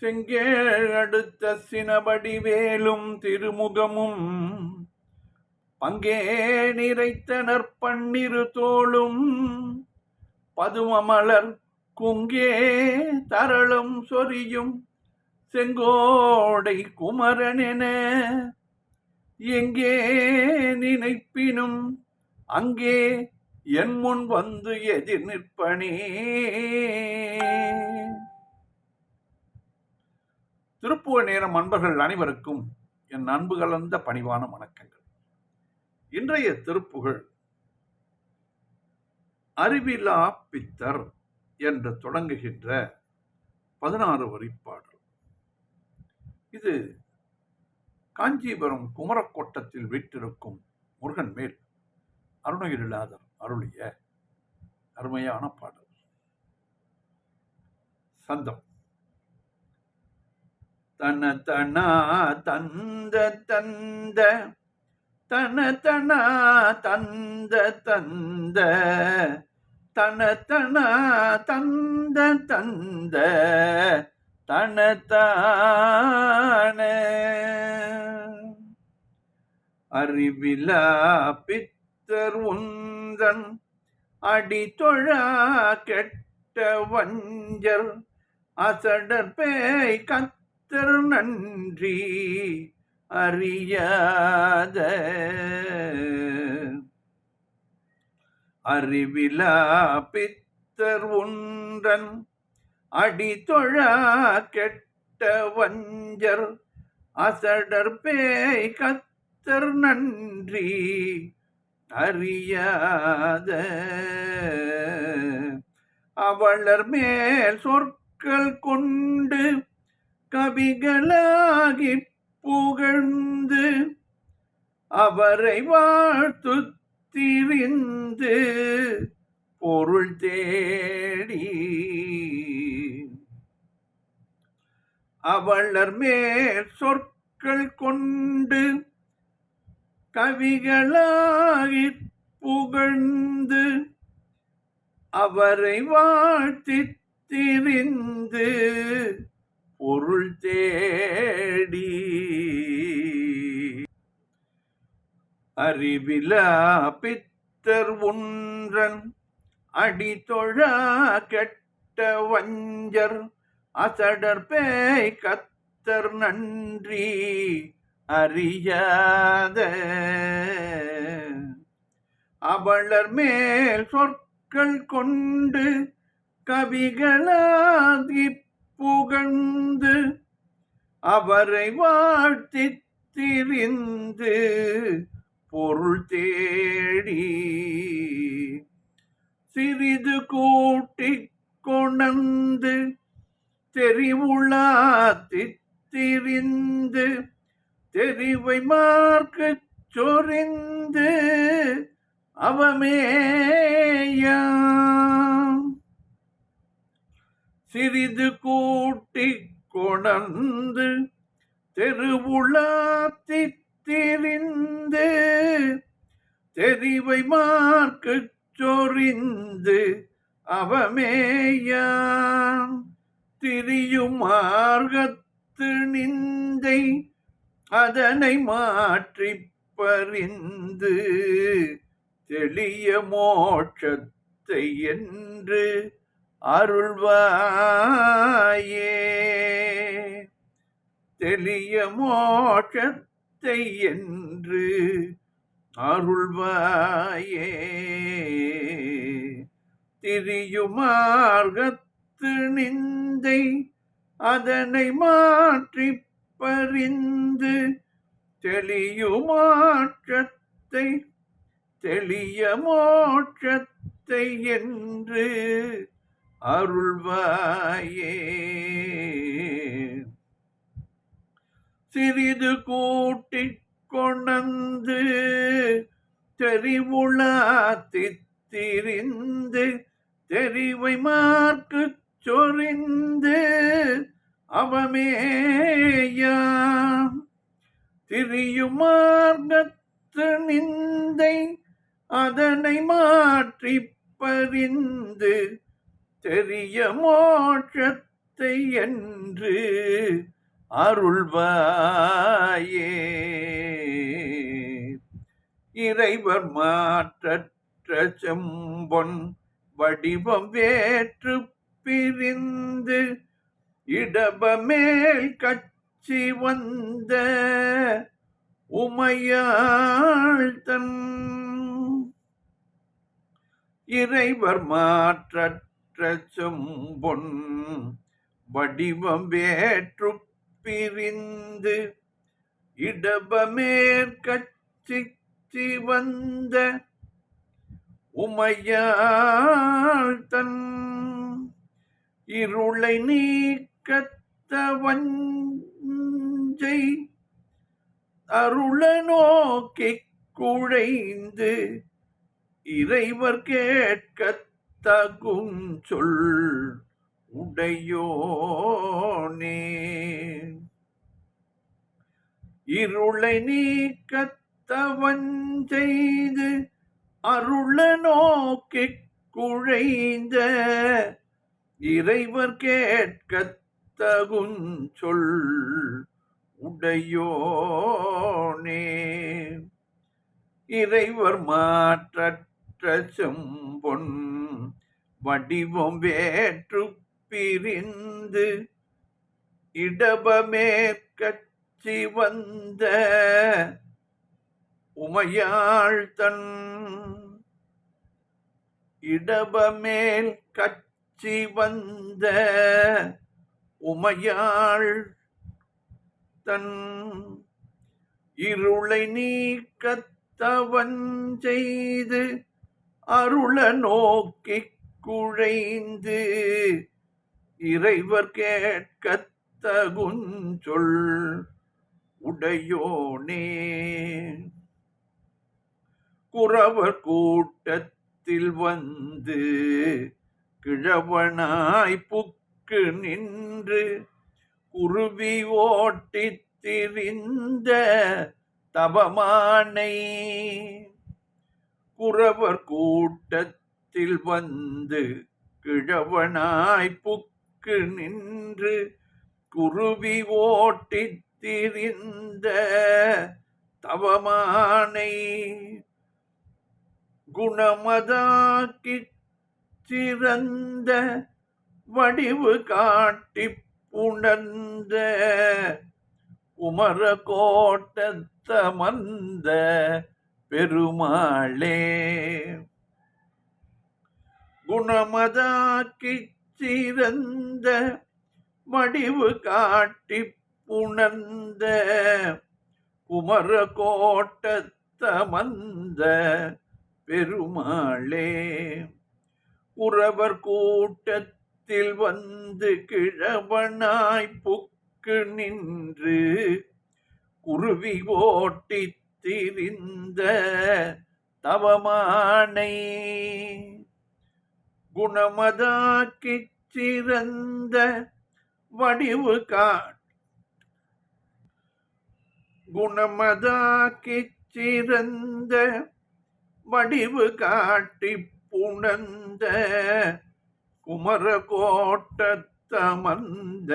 செங்கேழ் அடுத்த சினபடி வேலும் திருமுகமும் பங்கே நிறைத்த நற்பன்னிரு தோளும் பதுமமலர் குங்கே தரளும் சொரியும் செங்கோடை குமரனென எங்கே நினைப்பினும் அங்கே என் முன் வந்து எதிர் நிற்பனே. திருப்புகழ் நேரம் அன்பர்கள் அனைவருக்கும் என் அன்பு கலந்த பணிவான வணக்கங்கள். இன்றைய திருப்புகழ் அறிவிலா பித்தர் என்று தொடங்குகின்ற 16 வரிப்பாடல். இது காஞ்சிபுரம் குமரக்கோட்டத்தில் வீற்றிருக்கும் முருகன் மேல் அருணகிரிநாதர் அருளிய அருமையான பாடல். சந்தம் தன தனா தந்த தந்த தன தனா தந்த தந்த தன தனா தந்த தந்த தனத்தான அறிவிலா பித்தர் உந்தன் அடித்தொழா கெட்ட வஞ்சர் அசடர் பேய் கத்தர் நன்றி அறியாத அறிவிலா பித்தர் ஒன்றன் அடித்தொழா கெட்ட வஞ்சர் அசடர் பேய் கத்தர் நன்றி அறியாத அவளர் மேல் சொற்கள் கொண்டு கவிகளாகி புகழ்ந்து அவரை வாழ்த்து திரிந்து பொருள் தேடி அவளர் மேல் சொற்கள் கொண்டு கவிகளாகி புகழ்ந்து அவரை வாழ்த்தி திரிந்து பொருள் தேடி அறிவிலா பித்தர் ஒன்றன் அடித்தொழா கெட்ட வஞ்சர் அசடர் பேய் கத்தர் நன்றி அறியாத அவளர் மேல் சொற்கள் கொண்டு கவிகளாகி புகழ்ந்து அவரை வாழ்த்தி திரிந்து பொருள் தேடி சிறிது கூட்டி கொணர்ந்து தெரிவுளாத்தி திரிந்து தெரிவை மார்க்கு சொரிந்து அவமேயாம் சிறிது கூட்டி கொணர்ந்து தெருவுளாத்தி திரிந்து தெரிவை மார்க்கு சொரிந்து அவமேயாம் திரியும் மார்க்கத்து நிந்தை அதனை மாற்றி பறிந்து தெளிய மோட்சத்தை என்று அருள்வாயே தெளிய மோட்சத்தை என்று அருள்வாயே திரியுமார்கத்து நிந்தை அதனை மாற்றி பறிந்து தெளியுமாற்றத்தை தெளிய மோட்சத்தை என்று அருள்வாயே சிறிது கூட்டி கொணர்ந்து தெரிவுளாத்தி திரிந்து தெரிவை மார்க்கு சொரிந்து அவமேயாம் திரியுமார்கத்து நிந்தை அதனை மாற்றி பறிந்து தெரிய மோட்சத்தை சித்தை என்று அருள்வாயே. இறைவர் மாற்றற்ற செம்பொன் வடிவம் வேற்று பிரிந்து இடபமேல் கட்சி வந்த உமையாள்தன். இறைவர் மாற்றற்ற செம்பொன் வடிவம் வேற்று பிரிந்து இடபமேல் கட்சி வந்த உமையாள்தன். இருளை நீக்கத்த வஞ்சை அருள நோக்கி குழைந்து இறைவர் கேட்கத் தகுஞ்சொல் உடையோனே. இருளை நீக்கத்த வஞ்செய்து அருள நோக்கி குழைந்த இறைவர் கேட்கத் தகுஞ்சொல் உடையோனே. இறைவர் மாற்றற்ற செம்பொன் வடிவம் வேற்று பிரிந்து இடபமேற்கட்சி வந்த உமையாள்தன். இடபமேல் கட்சி வந்த உமையாள்தன். இருளை நீக்கத்தவன் செய்து அருள நோக்கி குழைந்து இறைவர் கேட்கத் தகுஞ்சொல் உடையோனே. குறவர் கூட்டத்தில் வந்து கிழவனாய் புக்கு நின்று குருவி ஓட்டித் திரிந்த தவமானை. குறவர் கூட்டத்தில் வந்து கிழவனாய் புக்கு நின்று குருவி ஓட்டித் திரிந்த தவமானை. குணமதாக்கிச் சிறந்த வடிவு காட்டிப் புணர்ந்த குமர கோட்டத்தமர்ந்த பெருமாளே. குணமதாக்கிச் சிறந்த வடிவு காட்டிப் புணர்ந்த குமர கோட்டத்தமர்ந்த பெருமாளே. உறவர் கூட்டத்தில் வந்து கிழவனாய் புக்கு நின்று குருவி ஓட்டித் திரிந்த தவமானை. குணமதாக்கிச் சிறந்த வடிவு குணமதாக்கிச் சிறந்த வடிவு காட்டிப் புணர்ந்த குமர கோட்டத்தமர்ந்த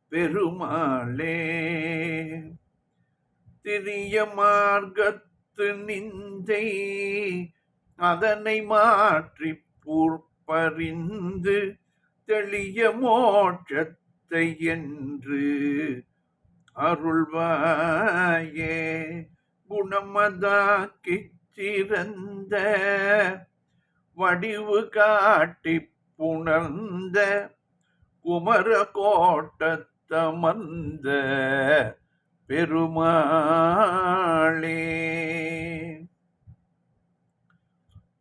பெருமாளே. திரிய மார்க்கத்து நிந்தை அதனை மாற்றி பறிந்து தெளிய மோட்சத்தை என்று அருள்வாயே. குணமதாக்கிச் சிறந்த வடிவு காட்டிப் புணர்ந்த குமர கோட்டத்தமர்ந்த பெருமாளே.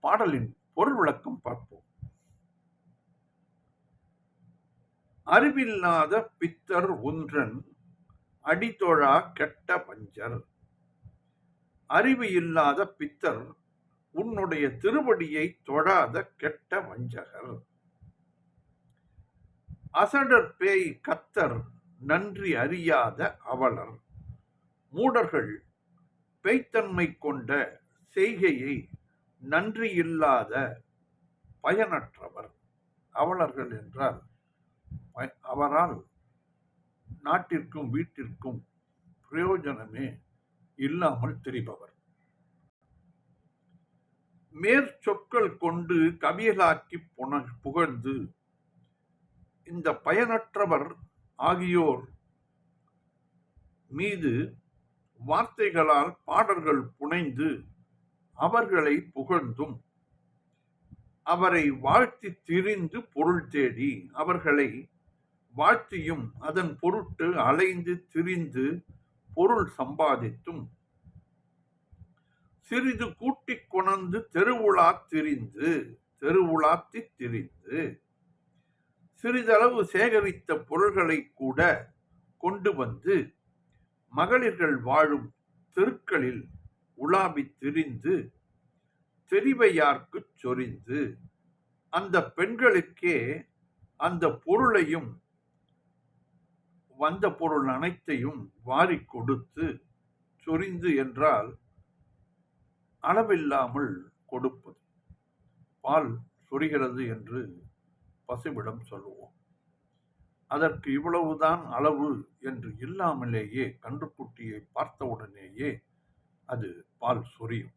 பாடலின் பொருள் விளக்கம் பார்ப்போம். அறிவில்லாத பித்தர் ஒன்றன் அடித்தொழா கெட்ட பஞ்சர். அறிவு இல்லாத பித்தர் உன்னுடைய திருவடியை தொழாத கெட்ட வஞ்சகர். அசடர் பேய் கத்தர் நன்றி அறியாத அவலர். மூடர்கள் பேய்த்தன்மை கொண்ட செய்கையை நன்றி இல்லாத பயனற்றவர். அவலர்கள் என்றால் அவரால் நாட்டிற்கும் வீட்டிற்கும் பிரயோஜனமே இல்லாமல் திரிபவர். மேற்சொற்கள் கொண்டு கவியலாக்கி புகழ்ந்து இந்த பயனற்றவர் ஆகியோர் மீது வார்த்தைகளால் பாடல்கள் புனைந்து அவர்களை புகழ்ந்தும் அவரை வாழ்த்தி திரிந்து பொருள் தேடி அவர்களை வாழ்த்தியும் அதன் பொருட்டு அலைந்து திரிந்து பொருள் சம்பாதித்தும் சிறிது கூட்டிக் கொணர்ந்து தெருவுலாத்தி திரிந்து சிறிதளவு சேகரித்த பொருள்களை கூட கொண்டு வந்து மகளிர்கள் வாழும் தெருக்களில் உலாவித் திரிந்து தெரிவையார்க்குச் சொரிந்து அந்த பெண்களுக்கே அந்த பொருளையும் வந்த பொருள் அனைத்தையும் வாரி கொடுத்து, சொரிந்து என்றால் அளவில்லாமல் கொடுப்பது. பால் சொரிகிறது என்று பசுவிடம் சொல்லுவோம். அதற்கு இவ்வளவுதான் அளவு என்று இல்லாமலேயே கன்றுக்குட்டியை பார்த்தவுடனேயே அது பால் சொரியும்.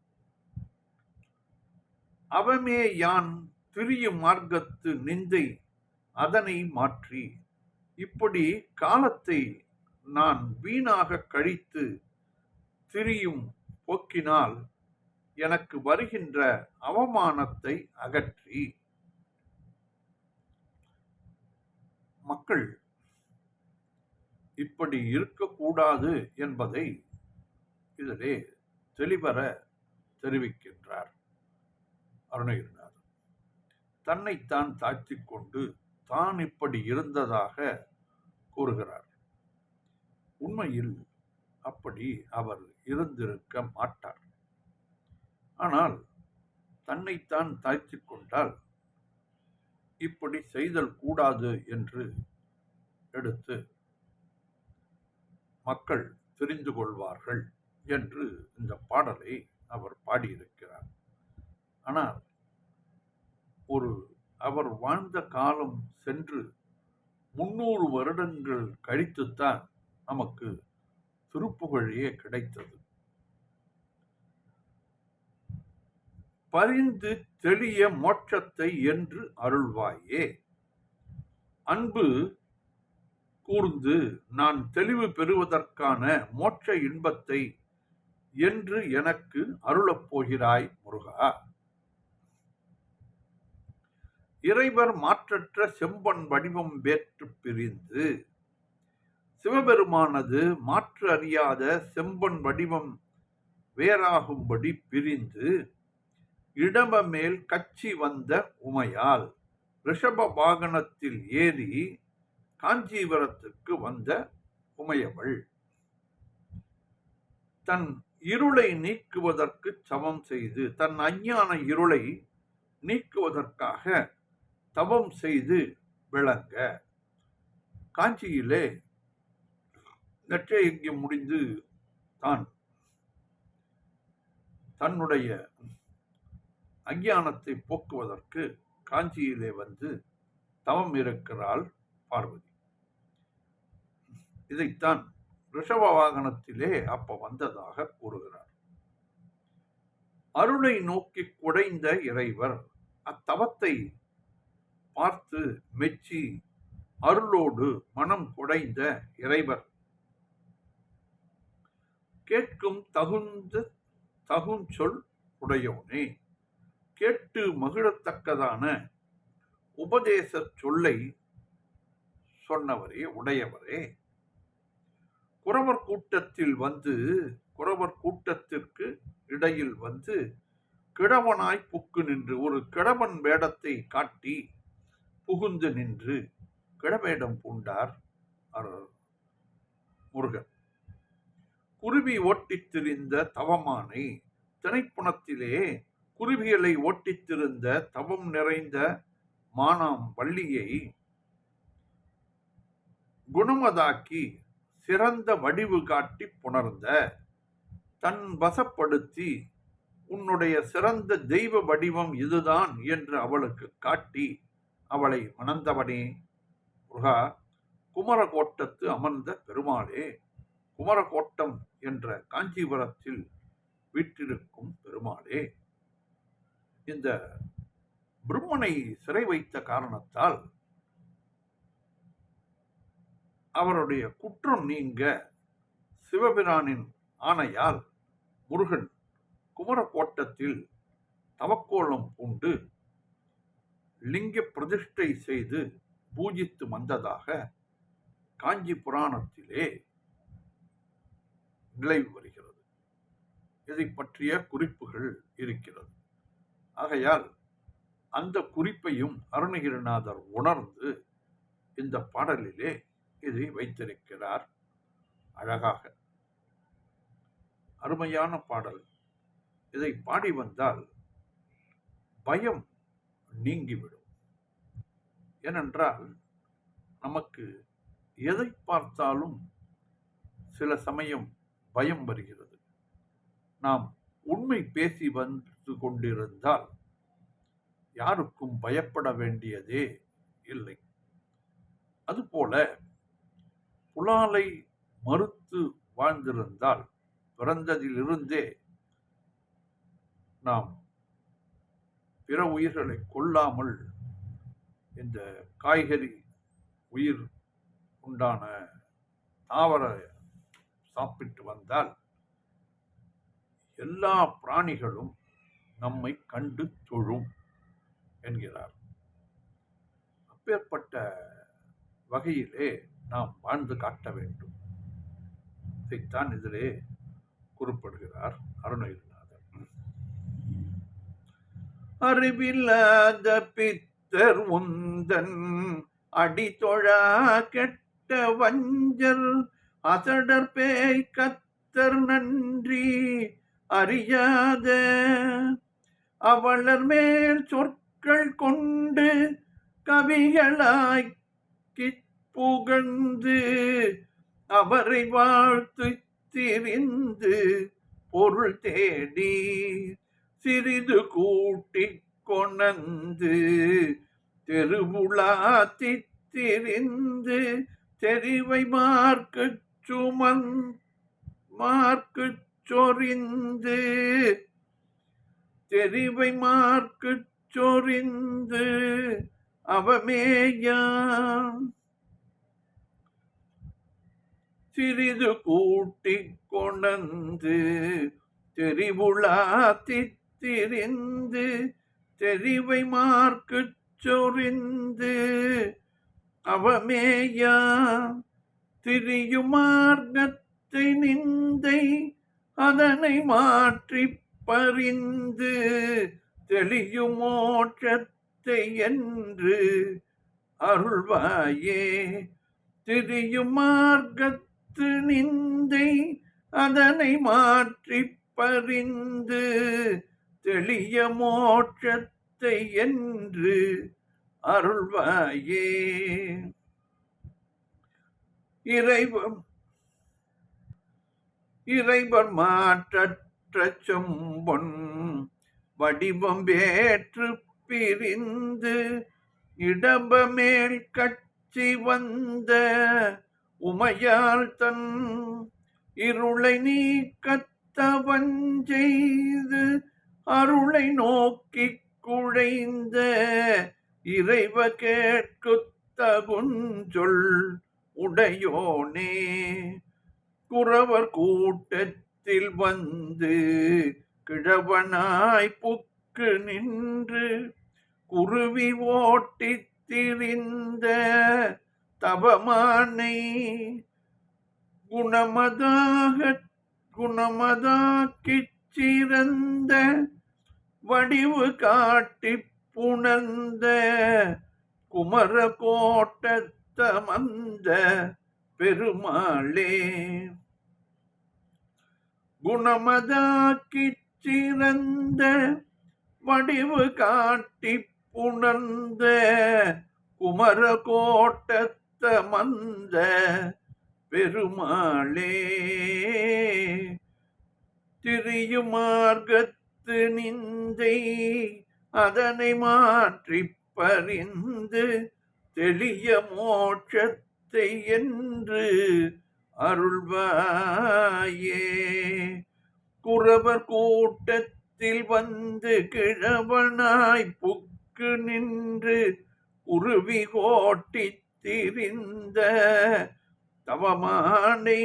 அவமே யான் திரியும் மார்க்கத்து நிந்தை அதனை மாற்றி, இப்படி காலத்தை நான் வீணாக கழித்து திரியும் போக்கினால் எனக்கு வருகின்ற அவமானத்தை அகற்றி, மக்கள் இப்படி இருக்கக்கூடாது என்பதை இதிலே தெளிவர தெரிவிக்கின்றார் அருணகிரிநாதர். தன்னைத்தான் தாழ்த்திக் கொண்டு தான் இப்படி இருந்ததாக கூறுகிறார். உண்மையில் அப்படி அவர் இருந்திருக்க மாட்டார். ஆனால் தன்னைத்தான் தாழ்த்திக் கொண்டால் இப்படி செய்தல் கூடாது என்று எடுத்து மக்கள் தெரிந்து கொள்வார்கள் என்று இந்த பாடலை அவர் பாடியிருக்கிறார். ஆனால் அவர் வாழ்ந்த காலம் சென்று 300 வருடங்கள் கழித்துத்தான் நமக்கு திருப்புகழையே கிடைத்தது. பரிந்து தெளிய மோட்சத்தை என்று அருள்வாயே, அன்பு கூர்ந்து நான் தெளிவு பெறுவதற்கான மோட்ச இன்பத்தை என்று எனக்கு அருளப் போகிறாய் முருகா. இறைவர் மாற்றற்ற செம்பன் வடிவம் வேற்று பிரிந்து, சிவபெருமானது மாற்று அறியாத செம்பன் வடிவம் வேறாகும்படி பிரிந்து இடம மேல் கச்சி வந்த உமையால் ரிஷப வாகனத்தில் ஏறி காஞ்சிபுரத்துக்கு வந்த உமையவள் தன் இருளை நீக்குவதற்கு சமம் செய்து, தன் அஞ்ஞான இருளை நீக்குவதற்காக தவம் செய்து விளங்க காஞ்சியிலே நெற்றையज्ञம் முடிந்து தான் தன்னுடைய அஞ்ஞானத்தை போக்குவதற்கு காஞ்சியிலே வந்து தவம் இருக்கிறாள் பார்வதி. இதைத்தான் ரிஷப வாகனத்திலே அப்ப வந்ததாக கூறுகிறார். அருளை நோக்கி குடைந்த இறைவர் அத்தவத்தை பார்த்து மெச்சி அருளோடு மனம் குடைந்த இறைவர் கேட்கும் தகுஞ்சொல் உடையோனே, கேட்டு மகிழத்தக்கதான உபதேச சொல்லை சொன்னவரே உடையவரே, குறவர் கூட்டத்திற்கு இடையில் வந்து கிழவனாய் புக்கு நின்று, ஒரு கிழவன் வேடத்தை காட்டி புகுந்து நின்று கிழவேடம் பூண்டார் முருகன். குருவி ஓட்டித் திரிந்த தவமானை, திணைப்புணத்திலே குருவிகளை ஓட்டித்திருந்த தவம் நிறைந்த மானாம் வள்ளியை குணமதாக்கி சிறந்த வடிவு காட்டி புணர்ந்த, தன் வசப்படுத்தி உன்னுடைய சிறந்த தெய்வ வடிவம் இதுதான் என்று அவளுக்கு காட்டி அவளை மணந்தவனே முருகா, குமரகோட்டத்து அமர்ந்த பெருமாளே, குமரகோட்டம் என்ற காஞ்சிபுரத்தில் வீற்றிருக்கும் பெருமாளே, இந்த பிரம்மனை சிறை வைத்த காரணத்தால் அவருடைய குற்றம் நீங்க சிவபிரானின் ஆணையால் முருகன் குமரகோட்டத்தில் தவக்கோலம் பூண்டு லிங்க பிரதிஷ்டை செய்து பூஜித்து வந்ததாக காஞ்சி புராணத்திலே நிலவி வருகிறது. இதை பற்றிய குறிப்புகள் இருக்கிறது. ஆகையால் அந்த குறிப்பையும் அருணகிரிநாதர் உணர்ந்து இந்த பாடலிலே இதை வைத்திருக்கிறார். அழகாக அருமையான பாடல். இதை பாடி வந்தால் பயம் நீங்கிவிடும். ஏனென்றால் நமக்கு எதை பார்த்தாலும் சில சமயம் பயம் வருகிறது. நாம் உண்மை பேசி வந்து கொண்டிருந்தால் யாருக்கும் பயப்பட வேண்டியதே இல்லை. அதுபோல புலாலை மறுத்து வாழ்ந்திருந்தால் பிறந்ததிலிருந்தே நாம் பிற உயிர்களை கொல்லாமல் இந்த காய்கறி உயிர் உண்டான தாவர சாப்பிட்டு வந்தால் எல்லா பிராணிகளும் நம்மை கண்டு தொழும் என்கிறார். அப்பேற்பட்ட வகையிலே நாம் வாழ்ந்து காட்ட வேண்டும். இதைத்தான் இதிலே குறிப்பிடுகிறார் அருணகிரிநாதர். அறிவில்லாத பித்தர் உந்தன் அடித்தொழா கெட்ட வஞ்சர் அசடர் பேய் கத்தர் நன்றி அறியாத அவளர் மேல் சொற்கள் கொண்டு கவிகளாய்க்கு புகழ்ந்து அவரை வாழ்த்து திரிந்து பொருள் தேடி சிறிது கூட்டி கொணந்து தெருவுலாத்தி திரிந்து தெரிவை மார்க்கு சொறிந்து தெரிவை மார்க்கு சொறிந்து அவமேயாம் சிறிது கூட்டி கொணந்து தெரிவுளாத்தி திரிந்து தெரிவை மார்க்கு சொறிந்து அவமேயாம் திரியுமார்க்கத்தை நிந்தை அதனை மாற்றி பறிந்து தெளியுமோட்சத்தை என்று அருள்வாயே. திரியும் மார்க்கத்து நிந்தை அதனை மாற்றி பறிந்து தெளிய மோட்சத்தை என்று அருள்வாயே. இறைவர் மாற்றற்ற செம்பொன் வடிவம் வேற்று பிரிந்து இடம்ப மேல் கட்சி வந்த உமையால் தன் இருளை நீக்கத்தவன் செய்து அருளை நோக்கி குழைந்த இறைவ கேட்குத்தகுஞ்சொல் உடையோனே. குறவர் கூட்டத்தில் வந்து கிழவனாய் புக்கு நின்று குருவி ஓட்டி திரிந்த தவமானை குணமதாக்கிச் சிறந்த வடிவு காட்டி புணர்ந்த குமர கோட்டத்தமந்த பெருமாளே. குணமதாக்கிச் சிறந்த வடிவு காட்டி புணர்ந்த குமர கோட்டத்தமந்த பெருமாளே. திரியும் மார்க்கத்து நிந்தை அதனை மாற்றி பறிந்து தெளிய மோட்சத்தை என்று அருள்வாயே. குறவர் கூட்டத்தில் வந்து கிழவனாய் புக்கு நின்று உருவி கோட்டித் திரிந்த தவமானை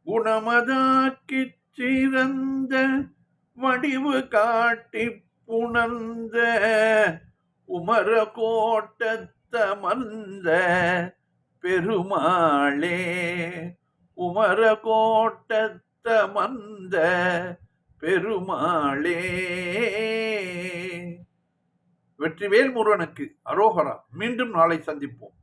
குணமதாக்கிச் சிறந்த வடிவு காட்டிப் புணர்ந்த உமர கோட்டத்தமர்ந்த பெருமாளே. உமர கோட்டத்தமர்ந்த பெருமாளே. வெற்றிவேல் முருகனுக்கு அரோகரா. மீண்டும் நாளை சந்திப்போம்.